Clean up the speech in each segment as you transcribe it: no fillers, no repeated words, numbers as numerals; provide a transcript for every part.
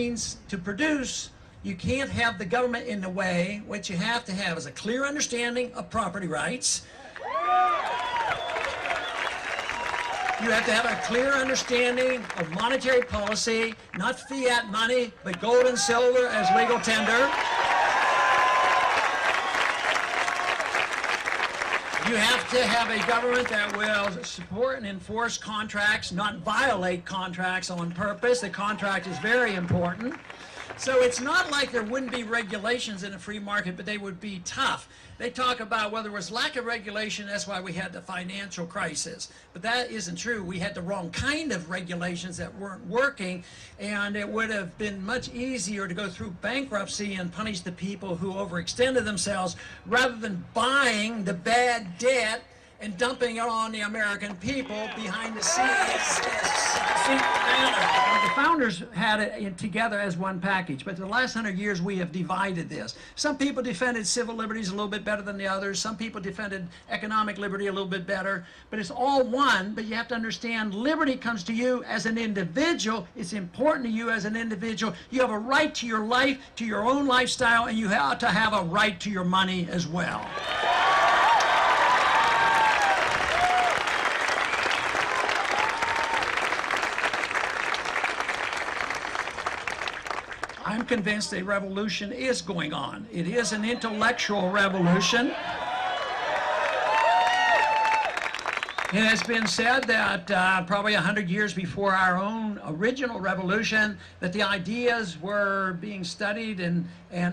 means to produce, you can't have the government in the way. What you have to have is a clear understanding of property rights. You have to have a clear understanding of monetary policy, not fiat money, but gold and silver as legal tender. You have to have a government that will support and enforce contracts, not violate contracts on purpose. The contract is very important. So it's not like there wouldn't be regulations in a free market, but they would be tough. They talk about, well, there was lack of regulation, that's why we had the financial crisis. But that isn't true. We had the wrong kind of regulations that weren't working, and it would have been much easier to go through bankruptcy and punish the people who overextended themselves rather than buying the bad debt and dumping it on the American people behind the scenes. The founders had it together as one package, but the last 100 years we have divided this. Some people defended civil liberties a little bit better than the others. Some people defended economic liberty a little bit better, but it's all one. But you have to understand, liberty comes to you as an individual. It's important to you as an individual. You have a right to your life, to your own lifestyle, and you have to have a right to your money as well. I'm convinced a revolution is going on. It is an intellectual revolution. It has been said that probably 100 years before our own original revolution, that the ideas were being studied and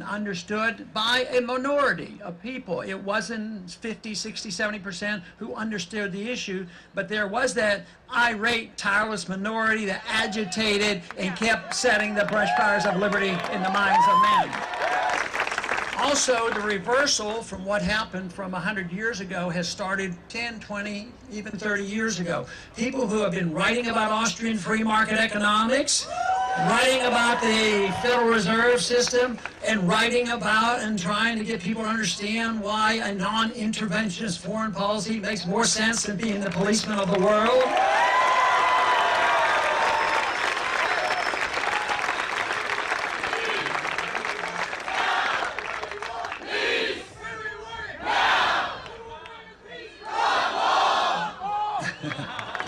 understood by a minority of people. It wasn't 50, 60, 70% who understood the issue, but there was that irate, tireless minority that agitated and kept setting the brush fires of liberty in the minds of men. Also, the reversal from what happened from 100 years ago has started 10, 20, even 30 years ago. People who have been writing about Austrian free market economics, writing about the Federal Reserve System, and writing about and trying to get people to understand why a non-interventionist foreign policy makes more sense than being the policeman of the world.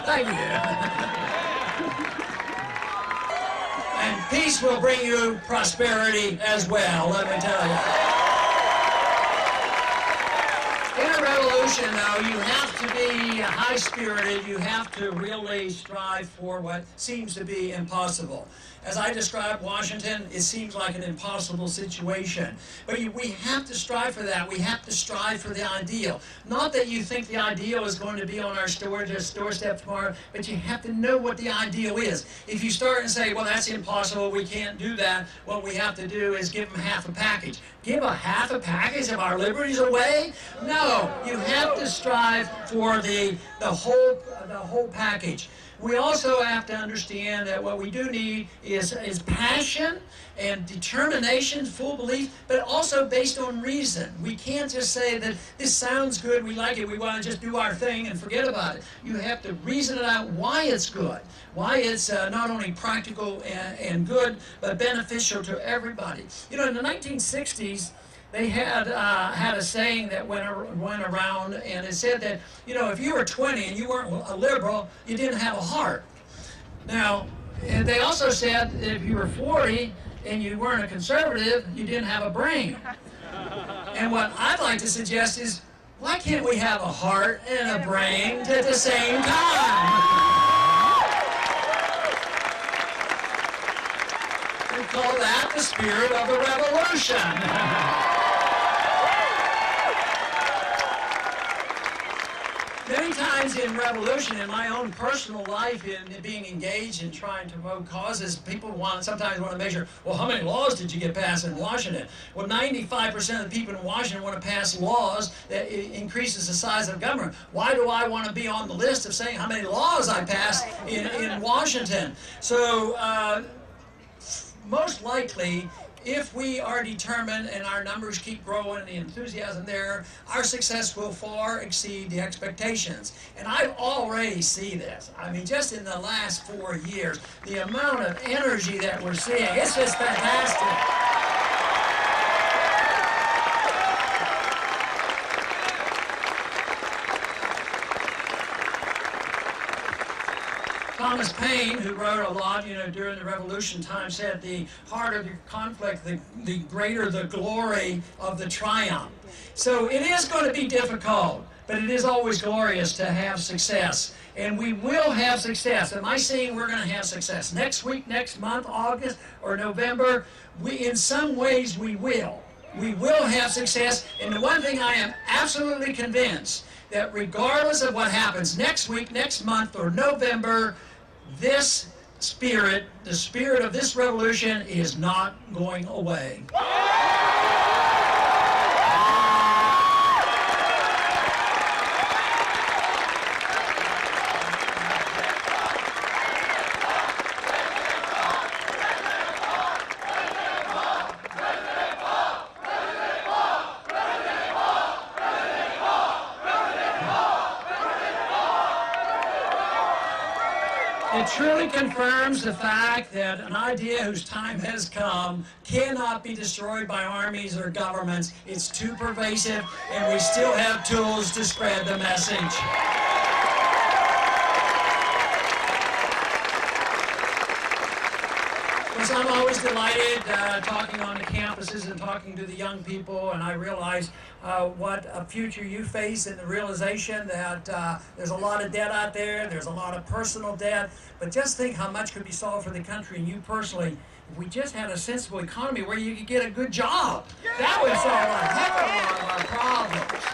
Thank you. And peace will bring you prosperity as well, let me tell you. In a revolution, though, you have to be high-spirited. You have to really strive for what seems to be impossible. As I described Washington, it seems like an impossible situation. But we have to strive for that. We have to strive for the ideal. Not that you think the ideal is going to be on our doorstep tomorrow, but you have to know what the ideal is. If you start and say, well, that's impossible, we can't do that, what we have to do is give them half a package. Give a half a package of our liberties away? No, you have to strive for the whole package. We also have to understand that what we do need is passion and determination, full belief, but also based on reason. We can't just say that this sounds good, we like it, we want to just do our thing and forget about it. You have to reason it out why it's good, why it's not only practical and good, but beneficial to everybody. You know, in the 1960s, they had a saying that went around, and it said that, you know, if you were 20 and you weren't a liberal, you didn't have a heart. Now, and they also said that if you were 40 and you weren't a conservative, you didn't have a brain. And what I'd like to suggest is, why can't we have a heart and a brain at the same time? We call that the spirit of the revolution. Many times in revolution, in my own personal life, in being engaged in trying to promote causes, people sometimes want to measure, well, how many laws did you get passed in Washington? Well, 95% of the people in Washington want to pass laws that increases the size of government. Why do I want to be on the list of saying how many laws I passed in Washington? So, most likely, if we are determined and our numbers keep growing and the enthusiasm there, our success will far exceed the expectations. And I already see this. I mean, just in the last 4 years, the amount of energy that we're seeing, it's just fantastic. Thomas Paine, who wrote a lot, during the Revolution time, said the harder the conflict, the greater the glory of the triumph. So it is going to be difficult, but it is always glorious to have success. And we will have success. Am I saying we're going to have success next week, next month, August, or November? In some ways, we will. We will have success. And the one thing I am absolutely convinced, that regardless of what happens next week, next month, or November, this spirit, the spirit of this revolution, is not going away. It truly confirms the fact that an idea whose time has come cannot be destroyed by armies or governments. It's too pervasive, and we still have tools to spread the message. So I'm always delighted talking on the campuses and talking to the young people, and I realize what a future you face, and the realization that there's a lot of debt out there, there's a lot of personal debt, but just think how much could be solved for the country and you personally if we just had a sensible economy where you could get a good job. That would solve a heck of a lot of our problems.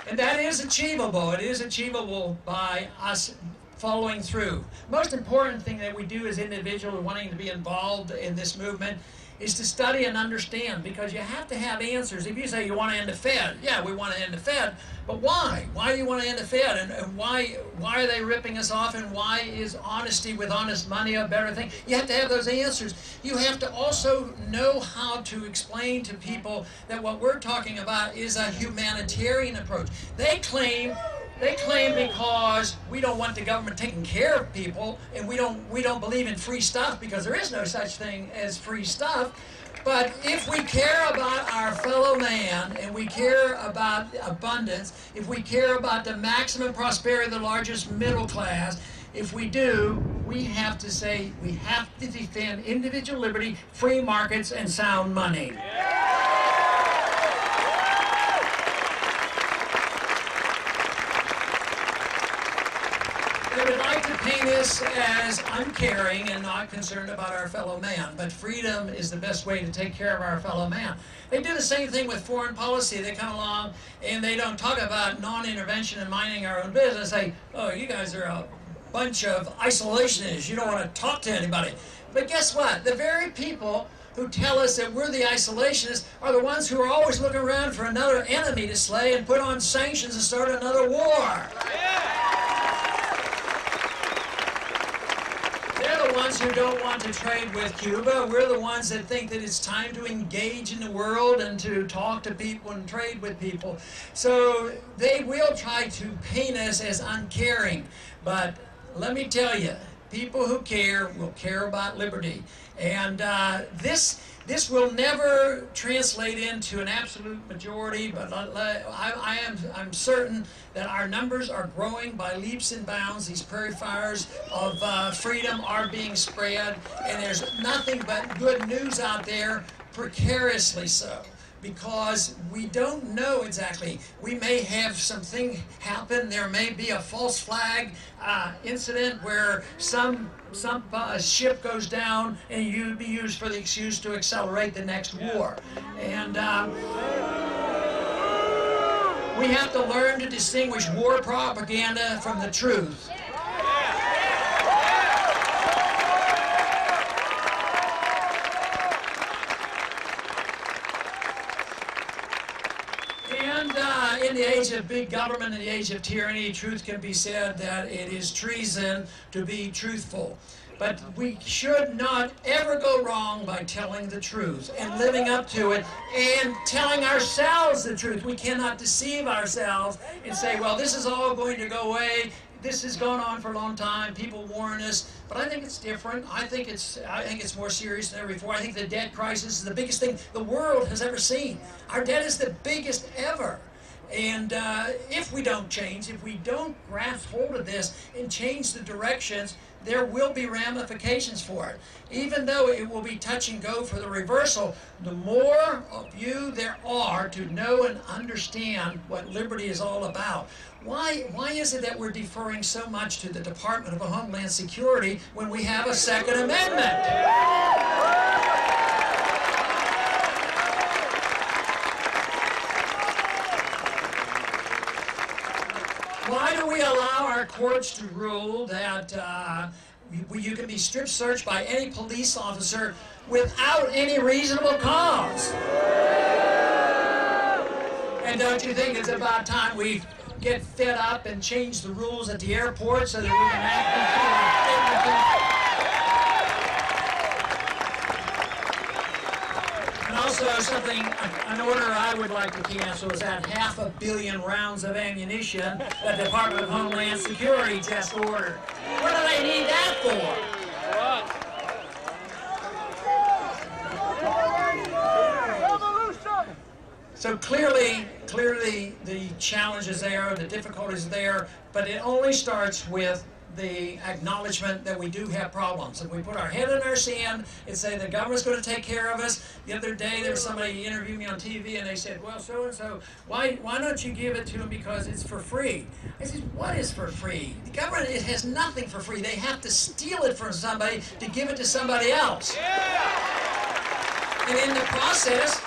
And that is achievable. It is achievable by us following through. Most important thing that we do as individuals wanting to be involved in this movement is to study and understand, because you have to have answers. If you say you want to end the Fed, yeah, we want to end the Fed, but why? Why do you want to end the Fed? And why are they ripping us off? And why is honesty with honest money a better thing? You have to have those answers. You have to also know how to explain to people that what we're talking about is a humanitarian approach. They claim because we don't want the government taking care of people, and we don't believe in free stuff, because there is no such thing as free stuff. But if we care about our fellow man, and we care about abundance, if we care about the maximum prosperity of the largest middle class, if we do, we have to say we have to defend individual liberty, free markets, and sound money. I would like to paint this as uncaring and not concerned about our fellow man, but freedom is the best way to take care of our fellow man. They do the same thing with foreign policy. They come along and they don't talk about non-intervention and minding our own business. They say, oh, you guys are a bunch of isolationists. You don't want to talk to anybody. But guess what? The very people who tell us that we're the isolationists are the ones who are always looking around for another enemy to slay and put on sanctions and start another war. They're the ones who don't want to trade with Cuba. We're the ones that think that it's time to engage in the world and to talk to people and trade with people. So they will try to paint us as uncaring. But let me tell you, people who care will care about liberty. And this will never translate into an absolute majority, but I'm certain that our numbers are growing by leaps and bounds. These prairie fires of freedom are being spread, and there's nothing but good news out there, precariously so, because we don't know exactly. We may have something happen. There may be a false flag incident where some ship goes down and you be used for the excuse to accelerate the next war. And we have to learn to distinguish war propaganda from the truth. And in the age of big government, in the age of tyranny, truth can be said that it is treason to be truthful. But we should not ever go wrong by telling the truth and living up to it and telling ourselves the truth. We cannot deceive ourselves and say, well, this is all going to go away. This has gone on for a long time. People warn us, but I think it's different. I think it's more serious than ever before. I think the debt crisis is the biggest thing the world has ever seen. Our debt is the biggest ever. And if we don't change, if we don't grasp hold of this and change the directions, there will be ramifications for it. Even though it will be touch and go for the reversal, the more of you there are to know and understand what liberty is all about. Why is it that we're deferring so much to the Department of Homeland Security when we have a Second Amendment? Why do we allow our courts to rule that you can be strip searched by any police officer without any reasonable cause? And don't you think it's about time we get fed up and change the rules at the airport so that we can act? And also something, an order I would like to cancel is that 500 million rounds of ammunition that the Department of Homeland Security just ordered. What do they need that for? So clearly the challenge is there, the difficulties are there, but it only starts with the acknowledgement that we do have problems. If we put our head in our sand and say the government's going to take care of us. The other day there was somebody interviewed me on TV and they said, well, so-and-so, why don't you give it to them because it's for free? I said, what is for free? The government, it has nothing for free. They have to steal it from somebody to give it to somebody else. And in the process,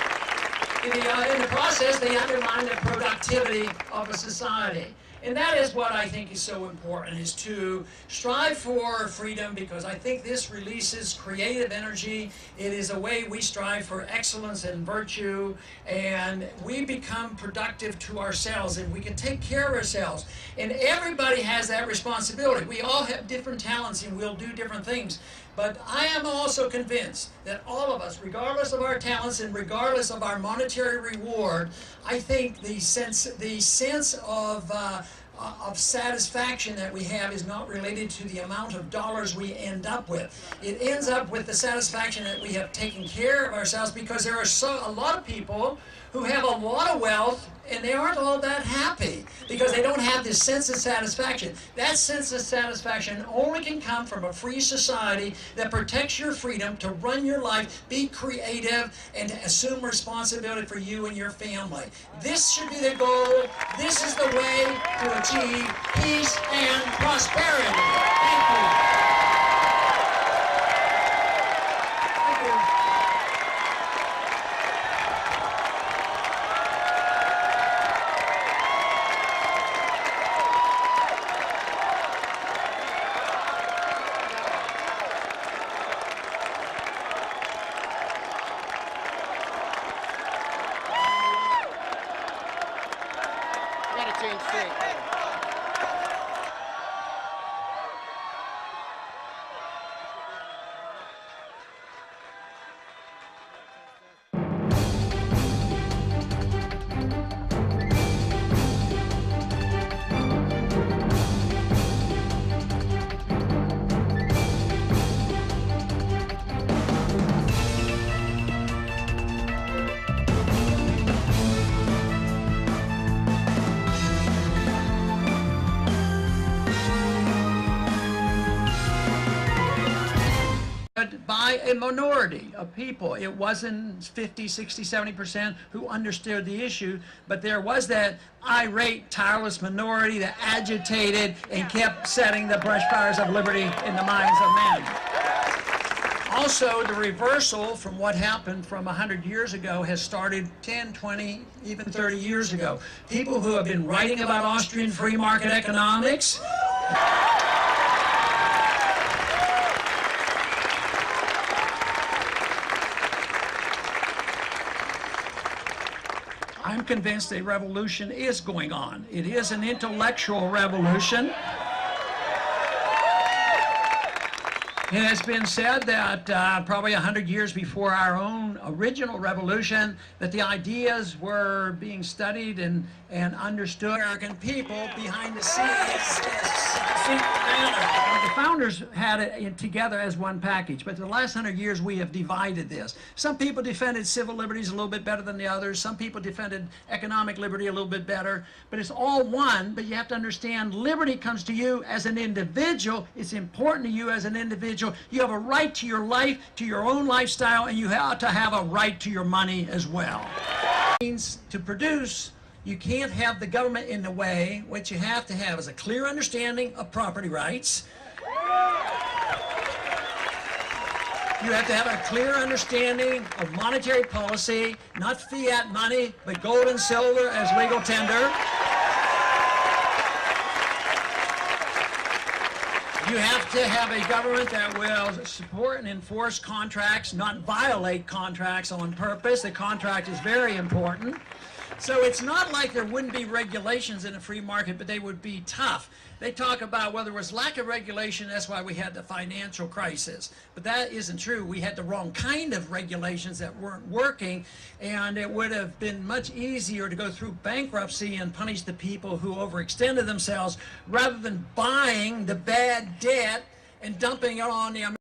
they undermine the productivity of a society. And that is what I think is so important, is to strive for freedom, because I think this releases creative energy. It is a way we strive for excellence and virtue, and we become productive to ourselves, and we can take care of ourselves. And everybody has that responsibility. We all have different talents, and we'll do different things. But I am also convinced that all of us, regardless of our talents and regardless of our monetary reward, I think the sense of satisfaction that we have is not related to the amount of dollars we end up with. It ends up with the satisfaction that we have taken care of ourselves, because there are a lot of people who have a lot of wealth and they aren't all that happy because they don't have this sense of satisfaction. That sense of satisfaction only can come from a free society that protects your freedom to run your life, be creative, and to assume responsibility for you and your family. This should be the goal. This is the way to achieve peace and prosperity. Thank you. By a minority of people. It wasn't 50, 60, 70% who understood the issue, but there was that irate, tireless minority that agitated and kept setting the brush fires of liberty in the minds of men. Also, the reversal from what happened from 100 years ago has started 10, 20, even 30 years ago. People who have been writing about Austrian free market economics, I'm convinced a revolution is going on. It is an intellectual revolution. It has been said that probably 100 years before our own original revolution, that the ideas were being studied and understood. American people behind the scenes. The founders had it together as one package, but the last 100 years we have divided this. Some people defended civil liberties a little bit better than the others. Some people defended economic liberty a little bit better, but it's all one. But you have to understand, liberty comes to you as an individual. It's important to you as an individual. You have a right to your life, to your own lifestyle, and you have to have a right to your money as well. Means to produce, you can't have the government in the way. What you have to have is a clear understanding of property rights. You have to have a clear understanding of monetary policy, not fiat money, but gold and silver as legal tender. You have to have a government that will support and enforce contracts, not violate contracts on purpose. The contract is very important. So it's not like there wouldn't be regulations in a free market, but they would be tough. They talk about, well, there was lack of regulation, that's why we had the financial crisis. But that isn't true. We had the wrong kind of regulations that weren't working, and it would have been much easier to go through bankruptcy and punish the people who overextended themselves rather than buying the bad debt and dumping it on the